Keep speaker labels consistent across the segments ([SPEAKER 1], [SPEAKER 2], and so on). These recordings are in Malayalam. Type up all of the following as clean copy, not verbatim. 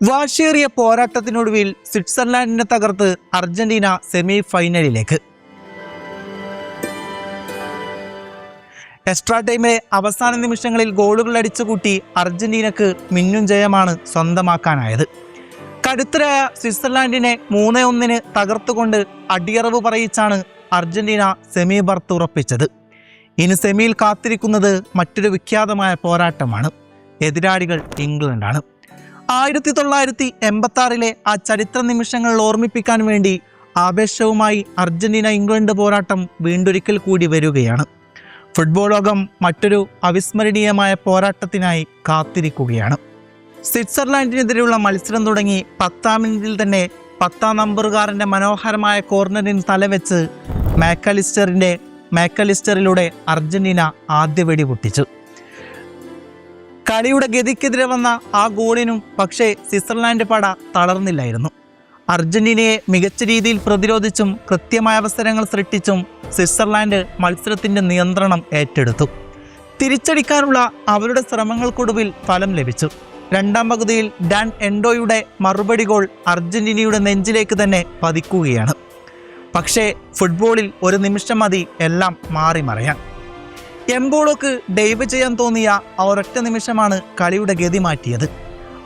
[SPEAKER 1] വാശിയേറിയ പോരാട്ടത്തിനൊടുവിൽ സ്വിറ്റ്സർലാൻഡിനെ തകർത്ത് അർജന്റീന സെമി ഫൈനലിലേക്ക്. എക്സ്ട്രാ ടൈമിലെ അവസാന നിമിഷങ്ങളിൽ ഗോളുകൾ അടിച്ചുകൂട്ടി അർജന്റീനക്ക് മിന്നും ജയമാണ് സ്വന്തമാക്കാനായത്. കരുത്തരായ സ്വിറ്റ്സർലാൻഡിനെ 3-1 തകർത്തുകൊണ്ട് അടിയറവ് പറയിച്ചാണ് അർജന്റീന സെമി ബർത്ത് ഉറപ്പിച്ചത്. ഇനി സെമിയിൽ കാത്തിരിക്കുന്നത് മറ്റൊരു വിഖ്യാതമായ പോരാട്ടമാണ്. എതിരാളികൾ ഇംഗ്ലണ്ടാണ്. 1986 ആ ചരിത്ര നിമിഷങ്ങൾ ഓർമ്മിപ്പിക്കാൻ വേണ്ടി ആവേശവുമായി അർജന്റീന ഇംഗ്ലണ്ട് പോരാട്ടം വീണ്ടൊരിക്കൽ കൂടി വരികയാണ്. ഫുട്ബോൾ ലോകം മറ്റൊരു അവിസ്മരണീയമായ പോരാട്ടത്തിനായി കാത്തിരിക്കുകയാണ്. സ്വിറ്റ്സർലാൻഡിനെതിരെയുള്ള മത്സരം തുടങ്ങി 10-ാം മിനിറ്റിൽ തന്നെ 10-ാം നമ്പറുകാരൻ്റെ മനോഹരമായ കോർണറിന് തലവെച്ച് മാക്കലിസ്റ്ററിലൂടെ അർജന്റീന ആദ്യ വെടി പൊട്ടിച്ചു. കളിയുടെ ഗതിക്കെതിരെ വന്ന ആ ഗോളിനും പക്ഷേ സ്വിറ്റ്സർലാൻഡ് പട തളർന്നില്ലായിരുന്നു. അർജന്റീനയെ മികച്ച രീതിയിൽ പ്രതിരോധിച്ചും കൃത്യമായ അവസരങ്ങൾ സൃഷ്ടിച്ചും സ്വിറ്റ്സർലാൻഡ് മത്സരത്തിൻ്റെ നിയന്ത്രണം ഏറ്റെടുത്തു. തിരിച്ചടിക്കാനുള്ള അവരുടെ ശ്രമങ്ങൾക്കൊടുവിൽ ഫലം ലഭിച്ചു. രണ്ടാം പകുതിയിൽ ഡാൻ എൻഡോയുടെ മറുപടി ഗോൾ അർജന്റീനയുടെ നെഞ്ചിലേക്ക് തന്നെ പതിക്കുകയാണ്. പക്ഷേ ഫുട്ബോളിൽ ഒരു നിമിഷം മതി എല്ലാം മാറി മറയാൻ. എംബോളോക്ക് ഡൈവ് ചെയ്യാൻ തോന്നിയ ആ ഒരൊറ്റ നിമിഷമാണ് കളിയുടെ ഗതി മാറ്റിയത്.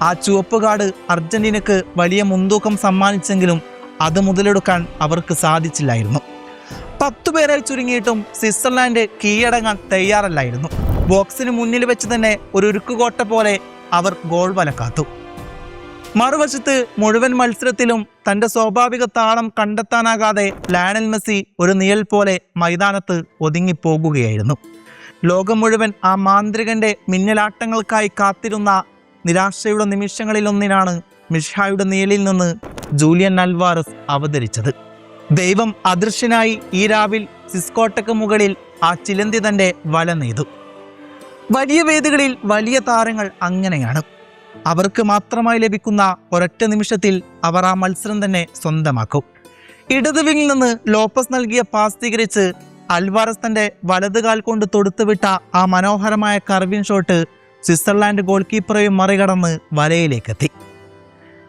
[SPEAKER 1] ആ ചുവപ്പ് കാർഡ് അർജന്റീനക്ക് വലിയ മുൻതൂക്കം സമ്മാനിച്ചെങ്കിലും അത് മുതലെടുക്കാൻ അവർക്ക് സാധിച്ചില്ലായിരുന്നു. 10 പേരായി ചുരുങ്ങിയിട്ടും സ്വിറ്റ്സർലാൻഡ് കീഴടങ്ങാൻ തയ്യാറല്ലായിരുന്നു. ബോക്സിന് മുന്നിൽ വെച്ച് തന്നെ ഒരു ഉരുക്കുകോട്ട പോലെ അവർ ഗോൾ വല കാത്തു. മറുവശത്ത് മുഴുവൻ മത്സരത്തിലും തൻ്റെ സ്വാഭാവിക താളം കണ്ടെത്താനാകാതെ ലയണൽ മെസ്സി ഒരു നിഴൽ പോലെ മൈതാനത്ത് ഒതുങ്ങിപ്പോകുകയായിരുന്നു. ലോകം മുഴുവൻ ആ മാന്ത്രികന്റെ മിന്നലാട്ടങ്ങൾക്കായി കാത്തിരുന്ന നിരാശയുടെ നിമിഷങ്ങളിലൊന്നിനാണ് മിഷ്ഹായുടെ നിഴലിൽ നിന്ന് ജൂലിയൻ അൽവാരസ് അവതരിച്ചത്. ദൈവം അദൃശ്യനായി ഈ രാവിൽ സിസ്കോട്ടയ്ക്ക് മുകളിൽ ആ ചിലന്തി തൻ്റെ വല നെയ്തു. വലിയ വേദികളിൽ വലിയ താരങ്ങൾ അങ്ങനെയാണ്. അവർക്ക് മാത്രമായി ലഭിക്കുന്ന ഒരൊറ്റ നിമിഷത്തിൽ അവർ ആ മത്സരം തന്നെ സ്വന്തമാക്കും. ഇടത് വിങ്ങിൽ നിന്ന് ലോപ്പസ് നൽകിയ പാസ് സ്വീകരിച്ച് അൽവാരസ് തൻ്റെ വലതുകാൽ കൊണ്ട് തൊടുത്തുവിട്ട ആ മനോഹരമായ കർവിൻ ഷോട്ട് സ്വിറ്റ്സർലാൻഡ് ഗോൾ കീപ്പറെയും മറികടന്ന് വലയിലേക്കെത്തി.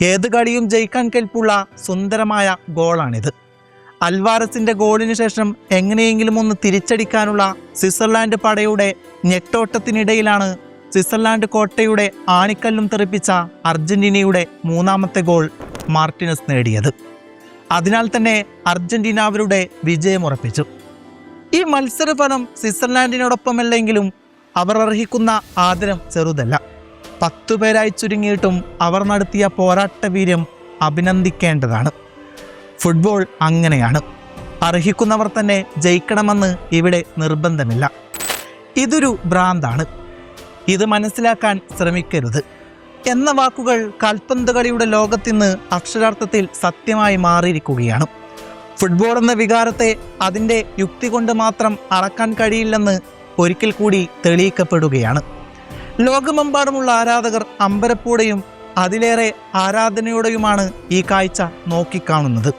[SPEAKER 1] ഏത് കളിയും ജയിക്കാൻ കെൽപ്പുള്ള സുന്ദരമായ ഗോളാണിത്. അൽവാരസിന്റെ ഗോളിന് ശേഷം എങ്ങനെയെങ്കിലും ഒന്ന് തിരിച്ചടിക്കാനുള്ള സ്വിറ്റ്സർലാൻഡ് പടയുടെ ഞെട്ടോട്ടത്തിനിടയിലാണ് സ്വിറ്റ്സർലാൻഡ് കോട്ടയുടെ ആണിക്കല്ലും തെറിപ്പിച്ച അർജന്റീനയുടെ 3ാമത്തെ ഗോൾ മാർട്ടിനസ് നേടിയത്. അതിനാൽ തന്നെ അർജന്റീന അവരുടെ വിജയമുറപ്പിച്ചു. ഈ മത്സരഫലം സ്വിറ്റ്സർലാൻഡിനോടൊപ്പമല്ലെങ്കിലും അവർ അർഹിക്കുന്ന ആദരം ചെറുതല്ല. 10 പേരായി ചുരുങ്ങിയിട്ടും അവർ നടത്തിയ പോരാട്ട വീര്യം അഭിനന്ദിക്കേണ്ടതാണ്. ഫുട്ബോൾ അങ്ങനെയാണ്. അർഹിക്കുന്നവർ തന്നെ ജയിക്കണമെന്ന് ഇവിടെ നിർബന്ധമില്ല. ഇതൊരു ഭ്രാന്താണ്. ഇത് മനസ്സിലാക്കാൻ ശ്രമിക്കരുത് എന്ന വാക്കുകൾ കാൽപന്ത് കളിയുടെ ലോകത്തിന്ന് അക്ഷരാർത്ഥത്തിൽ സത്യമായി മാറിയിരിക്കുകയാണ്. ഫുട്ബോൾ എന്ന വികാരത്തെ അതിൻ്റെ യുക്തി കൊണ്ട് മാത്രം അളക്കാൻ കഴിയില്ലെന്ന് ഒരിക്കൽ കൂടി തെളിയിക്കപ്പെടുകയാണ്. ലോകമെമ്പാടുമുള്ള ആരാധകർ അമ്പരപ്പോടെയും അതിലേറെ ആരാധനയോടെയുമാണ് ഈ കാഴ്ച നോക്കിക്കാണുന്നത്.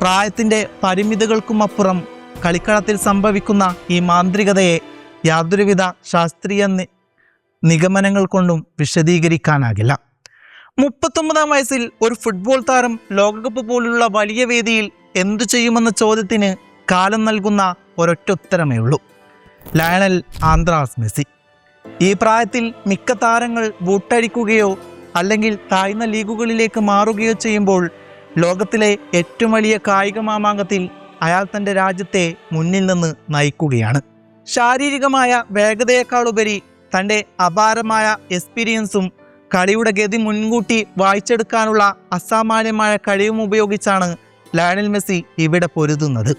[SPEAKER 1] പ്രായത്തിൻ്റെ പരിമിതികൾക്കും അപ്പുറം കളിക്കളത്തിൽ സംഭവിക്കുന്ന ഈ മാന്ത്രികതയെ യാതൊരുവിധ ശാസ്ത്രീയ നിഗമനങ്ങൾ കൊണ്ടും വിശദീകരിക്കാനാകില്ല. 39ാം വയസ്സിൽ ഒരു ഫുട്ബോൾ താരം ലോകകപ്പ് പോലുള്ള വലിയ വേദിയിൽ എന്തു ചെയ്യുമെന്ന ചോദ്യത്തിന് കാലം നൽകുന്ന ഒരൊറ്റ ഉത്തരമേ ഉള്ളൂ: ലയണൽ ആന്ദ്രാസ് മെസ്സി. ഈ പ്രായത്തിൽ മിക്ക താരങ്ങൾ ബൂട്ടടിക്കുകയോ അല്ലെങ്കിൽ താഴ്ന്ന ലീഗുകളിലേക്ക് മാറുകയോ ചെയ്യുമ്പോൾ ലോകത്തിലെ ഏറ്റവും വലിയ കായിക മാമാങ്കത്തിൽ അയാൾ തൻ്റെ രാജ്യത്തെ മുന്നിൽ നിന്ന് നയിക്കുകയാണ്. ശാരീരികമായ വേഗതയേക്കാളുപരി തൻ്റെ അപാരമായ എക്സ്പീരിയൻസും കളിയുടെ ഗതി മുൻകൂട്ടി വായിച്ചെടുക്കാനുള്ള അസാമാന്യമായ കഴിവും ഉപയോഗിച്ചാണ് ലയണൽ മെസ്സി ഇവിടെ പൊരുതുന്നത്.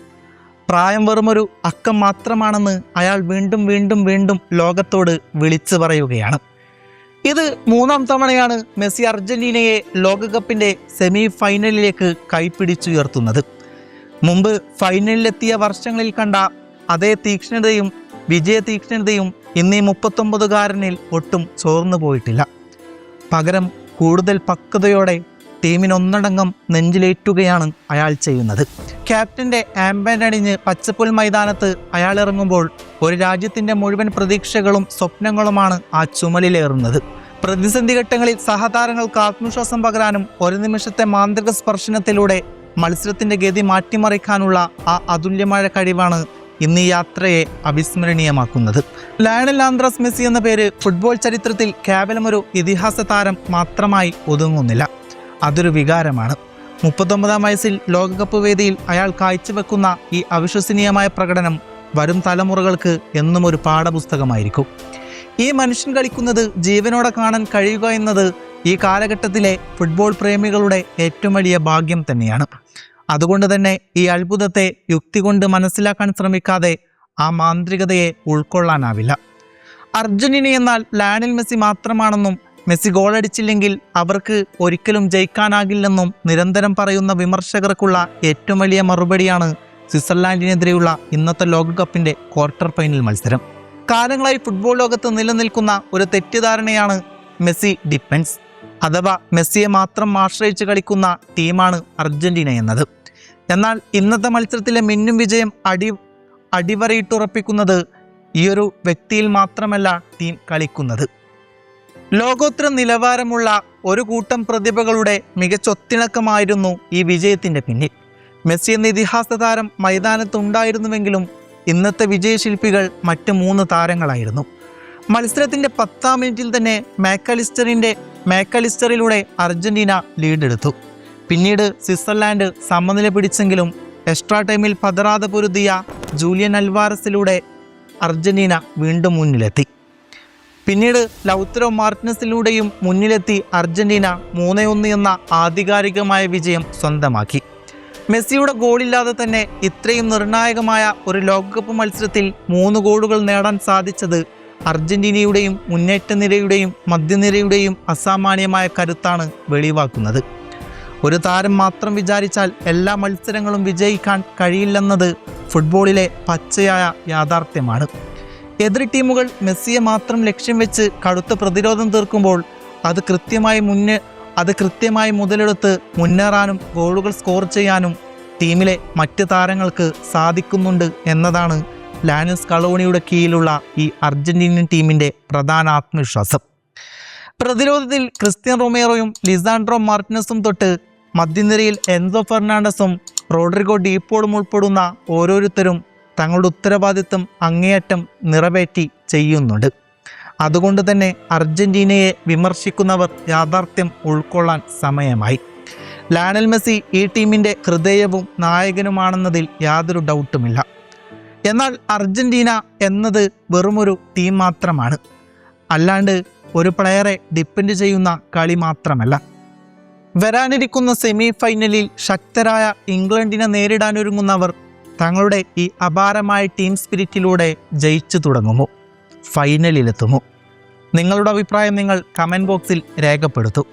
[SPEAKER 1] പ്രായം വെറുമൊരു അക്കം മാത്രമാണെന്ന് അയാൾ വീണ്ടും വീണ്ടും വീണ്ടും ലോകത്തോട് വിളിച്ചു പറയുകയാണ്. ഇത് 3ാം തവണയാണ് മെസ്സി അർജന്റീനയെ ലോകകപ്പിൻ്റെ സെമി ഫൈനലിലേക്ക് കൈപ്പിടിച്ചുയർത്തുന്നത്. മുമ്പ് ഫൈനലിലെത്തിയ വർഷങ്ങളിൽ കണ്ട അതേ തീക്ഷ്ണതയും വിജയ തീക്ഷ്ണതയും ഇന്നീ 39-കാരനിൽ ഒട്ടും ചോർന്നു പോയിട്ടില്ല. പകരം കൂടുതൽ പക്വതയോടെ ടീമിനൊന്നടങ്കം നെഞ്ചിലേറ്റുകയാണ് അയാൾ ചെയ്യുന്നത്. ക്യാപ്റ്റൻ്റെ ആംബാൻഡ് അണിഞ്ഞ് പച്ചപ്പുൽ മൈതാനത്ത് അയാൾ ഇറങ്ങുമ്പോൾ ഒരു രാജ്യത്തിൻ്റെ മുഴുവൻ പ്രതീക്ഷകളും സ്വപ്നങ്ങളുമാണ് ആ ചുമലിലേറുന്നത്. പ്രതിസന്ധി ഘട്ടങ്ങളിൽ സഹതാരങ്ങൾക്ക് ആത്മവിശ്വാസം പകരാനും ഒരു നിമിഷത്തെ മാന്ത്രിക സ്പർശനത്തിലൂടെ മത്സരത്തിന്റെ ഗതി മാറ്റിമറിക്കാനുള്ള ആ അതുല്യമായ കഴിവാണ് ഇന്ന് ഈ യാത്രയെ അവിസ്മരണീയമാക്കുന്നത്. ലയണൽ ആന്ദ്രസ് മെസ്സി എന്ന പേര് ഫുട്ബോൾ ചരിത്രത്തിൽ കേവലം ഒരു ഇതിഹാസ താരം മാത്രമായി ഒതുങ്ങുന്നില്ല. അതൊരു വികാരമാണ്. 39-ാം വയസ്സിൽ ലോകകപ്പ് വേദിയിൽ അയാൾ കാഴ്ചവെക്കുന്ന ഈ അവിശ്വസനീയമായ പ്രകടനം വരും തലമുറകൾക്ക് എന്നും ഒരു പാഠപുസ്തകമായിരിക്കും. ഈ മനുഷ്യൻ കളിക്കുന്നത് ജീവനോടെ കാണാൻ കഴിയുക എന്നത് ഈ കാലഘട്ടത്തിലെ ഫുട്ബോൾ പ്രേമികളുടെ ഏറ്റവും വലിയ ഭാഗ്യം തന്നെയാണ്. അതുകൊണ്ട് തന്നെ ഈ അത്ഭുതത്തെ യുക്തി കൊണ്ട് മനസ്സിലാക്കാൻ ശ്രമിക്കാതെ ആ മാന്ത്രികതയെ ഉൾക്കൊള്ളാനാവില്ല. അർജന്റീന എന്നാൽ ലയണൽ മെസ്സി മാത്രമാണെന്നും മെസ്സി ഗോളടിച്ചില്ലെങ്കിൽ അവർക്ക് ഒരിക്കലും ജയിക്കാനാകില്ലെന്നും നിരന്തരം പറയുന്ന വിമർശകർക്കുള്ള ഏറ്റവും വലിയ മറുപടിയാണ് സ്വിറ്റ്സർലാൻഡിനെതിരെയുള്ള ഇന്നത്തെ ലോകകപ്പിൻ്റെ ക്വാർട്ടർ ഫൈനൽ മത്സരം. കാലങ്ങളായി ഫുട്ബോൾ ലോകത്ത് നിലനിൽക്കുന്ന ഒരു തെറ്റിദ്ധാരണയാണ് മെസ്സി ഡിപ്പെൻസ്, അഥവാ മെസ്സിയെ മാത്രം ആശ്രയിച്ച് കളിക്കുന്ന ടീമാണ് അർജന്റീന എന്നത്. എന്നാൽ ഇന്നത്തെ മത്സരത്തിലെ മിന്നും വിജയം അടിവരയിട്ടുറപ്പിക്കുന്നത് ഈയൊരു വ്യക്തിയിൽ മാത്രമല്ല ടീം കളിക്കുന്നത്. ലോകോത്തര നിലവാരമുള്ള ഒരു കൂട്ടം പ്രതിഭകളുടെ മികച്ച ഒത്തിണക്കമായിരുന്നു ഈ വിജയത്തിൻ്റെ പിന്നിൽ. മെസ്സി എന്ന ഇതിഹാസ താരം മൈതാനത്തുണ്ടായിരുന്നുവെങ്കിലും ഇന്നത്തെ വിജയശില്പികൾ മറ്റ് 3 താരങ്ങളായിരുന്നു. മത്സരത്തിൻ്റെ 10-ാം മിനിറ്റിൽ തന്നെ മാക്കലിസ്റ്ററിലൂടെ അർജന്റീന ലീഡെടുത്തു. പിന്നീട് സ്വിറ്റ്സർലാൻഡ് സമനില പിടിച്ചെങ്കിലും എക്സ്ട്രാ ടൈമിൽ പതറാതെ പൊരുതിയ ജൂലിയൻ അൽവാരസിലൂടെ അർജന്റീന വീണ്ടും മുന്നിലെത്തി. പിന്നീട് ലൗത്തരോ മാർട്ടിനസിലൂടെയും മുന്നിലെത്തി അർജന്റീന 3-1 എന്ന ആധികാരികമായ വിജയം സ്വന്തമാക്കി. മെസ്സിയുടെ ഗോളില്ലാതെ തന്നെ ഇത്രയും നിർണായകമായ ഒരു ലോകകപ്പ് മത്സരത്തിൽ 3 ഗോളുകൾ നേടാൻ സാധിച്ചത് അർജന്റീനയുടെയും മുന്നേറ്റ നിരയുടെയും മധ്യനിരയുടെയും അസാമാന്യമായ കരുത്താണ് വെളിവാക്കുന്നത്. ഒരു താരം മാത്രം വിചാരിച്ചാൽ എല്ലാ മത്സരങ്ങളും വിജയിക്കാൻ കഴിയില്ലെന്നത് ഫുട്ബോളിലെ പച്ചയായ യാഥാർത്ഥ്യമാണ്. എതിർ ടീമുകൾ മെസ്സിയെ മാത്രം ലക്ഷ്യം വെച്ച് കടുത്ത പ്രതിരോധം തീർക്കുമ്പോൾ അത് കൃത്യമായി മുതലെടുത്ത് മുന്നേറാനും ഗോളുകൾ സ്കോർ ചെയ്യാനും ടീമിലെ മറ്റ് താരങ്ങൾക്ക് സാധിക്കുന്നുണ്ട് എന്നതാണ് ലയണൽ സ്കലോണിയുടെ കീഴിലുള്ള ഈ അർജന്റീനിയൻ ടീമിൻ്റെ പ്രധാന ആത്മവിശ്വാസം. പ്രതിരോധത്തിൽ ക്രിസ്ത്യൻ റൊമേറോയും ലിസാൻഡ്രോ മാർട്ടിനസും തൊട്ട് മധ്യനിരയിൽ എൻസോ ഫെർണാണ്ടസും റോഡ്രിഗോ ഡീപ്പോളും ഉൾപ്പെടുന്ന ഓരോരുത്തരും തങ്ങളുടെ ഉത്തരവാദിത്വം അങ്ങേയറ്റം നിറവേറ്റി ചെയ്യുന്നുണ്ട്. അതുകൊണ്ട് തന്നെ അർജന്റീനയെ വിമർശിക്കുന്നവർ യാഥാർത്ഥ്യം ഉൾക്കൊള്ളാൻ സമയമായി. ലയണൽ മെസ്സി ഈ ടീമിൻ്റെ ഹൃദയവും നായകനുമാണെന്നതിൽ യാതൊരു ഡൗട്ടുമില്ല. എന്നാൽ അർജന്റീന എന്നത് വെറുമൊരു ടീം മാത്രമാണ്, അല്ലാണ്ട് ഒരു പ്ലെയറെ ഡിപ്പെൻഡ് ചെയ്യുന്ന കളി മാത്രമല്ല. വരാനിരിക്കുന്ന സെമി ഫൈനലിൽ ശക്തരായ ഇംഗ്ലണ്ടിനെ നേരിടാനൊരുങ്ങുന്നവർ തങ്ങളുടെ ഈ അപാരമായ ടീം സ്പിരിറ്റിലൂടെ ജയിച്ചു തുടങ്ങുമോ, ഫൈനലിലെത്തുമോ? നിങ്ങളുടെ അഭിപ്രായം നിങ്ങൾ കമൻറ്റ് ബോക്സിൽ രേഖപ്പെടുത്തൂ.